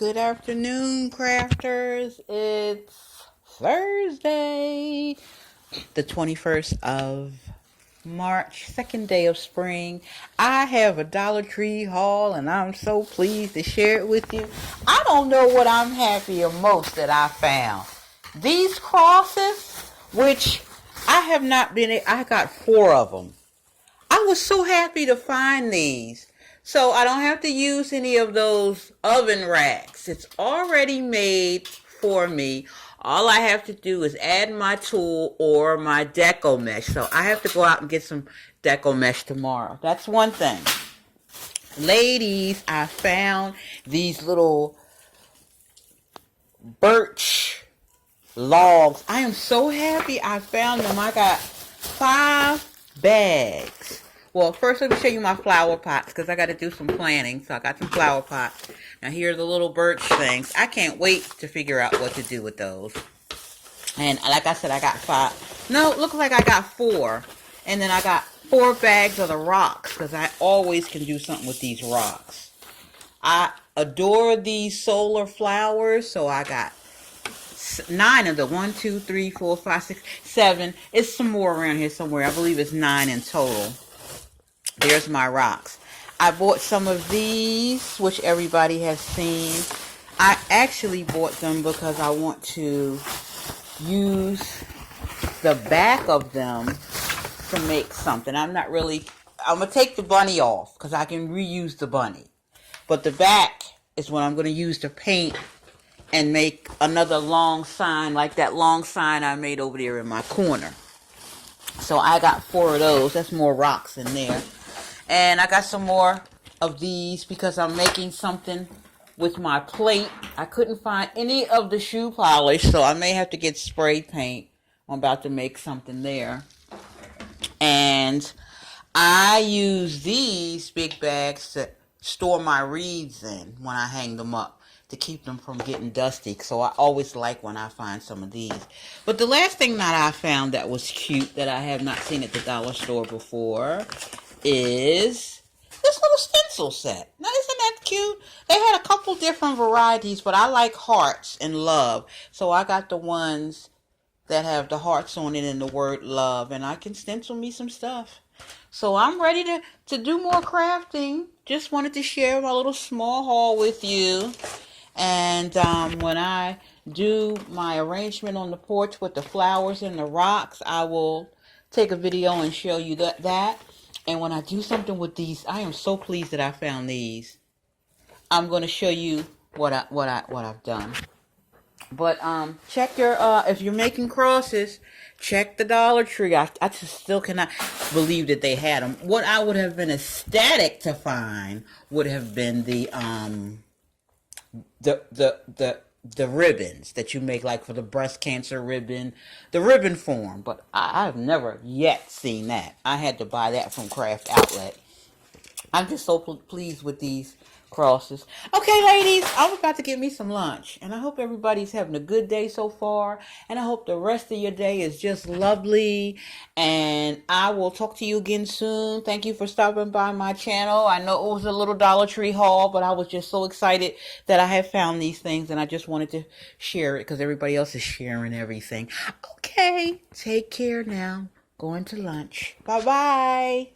Good afternoon, crafters. It's Thursday, the 21st of March, second day of spring. I have a Dollar Tree haul, and I'm so pleased to share it with you. I don't know what I'm happier most that I found. These crosses, which I got 4 of them. I was so happy to find these. So I don't have to use any of those oven racks. It's already made for me. All I have to do is add my tool or my deco mesh. So I have to go out and get some deco mesh tomorrow. That's one thing. Ladies, I found these little birch logs. I am so happy I found them. I got 5 bags. Well, first let me show you my flower pots because I got to do some planting. So I got some flower pots. Now here are the little birch things. I can't wait to figure out what to do with those. And like I said, I got 5. No, it looks like I got 4. And then I got 4 bags of the rocks because I always can do something with these rocks. I adore these solar flowers, so I got 9 of the 1, 2, 3, 4, 5, 6, 7. It's some more around here somewhere. I believe it's 9 in total. There's my rocks. I bought some of these, which everybody has seen. I actually bought them because I want to use the back of them to make something. I'm going to take the bunny off because I can reuse the bunny. But the back is what I'm going to use to paint and make another long sign like that long sign I made over there in my corner. So I got 4 of those. That's more rocks in there. And I got some more of these because I'm making something with my plate. I couldn't find any of the shoe polish, so I may have to get spray paint. I'm about to make something there. And I use these big bags to store my reeds in when I hang them up to keep them from getting dusty. So I always like when I find some of these. But the last thing that I found that was cute that I have not seen at the dollar store before is this little stencil set. Now, isn't that cute? They had a couple different varieties, but I like hearts and love. So I got the ones that have the hearts on it and the word love, and I can stencil me some stuff. So I'm ready to do more crafting. Just wanted to share my little small haul with you. And when I do my arrangement on the porch with the flowers and the rocks, I will take a video and show you that. And when I do something with these, I am so pleased that I found these. I'm going to show you what I've done. But check your if you're making crosses, check the Dollar Tree. I just still cannot believe that they had them. What I would have been ecstatic to find would have been the ribbons that you make, like for the breast cancer ribbon, the ribbon form. But I've never yet seen that. I had to buy that from Craft Outlet. I'm just so pleased with these crosses. Okay, ladies, I'm about to get me some lunch. And I hope everybody's having a good day so far. And I hope the rest of your day is just lovely. And I will talk to you again soon. Thank you for stopping by my channel. I know it was a little Dollar Tree haul, but I was just so excited that I had found these things. And I just wanted to share it because everybody else is sharing everything. Okay, take care now. Going to lunch. Bye-bye.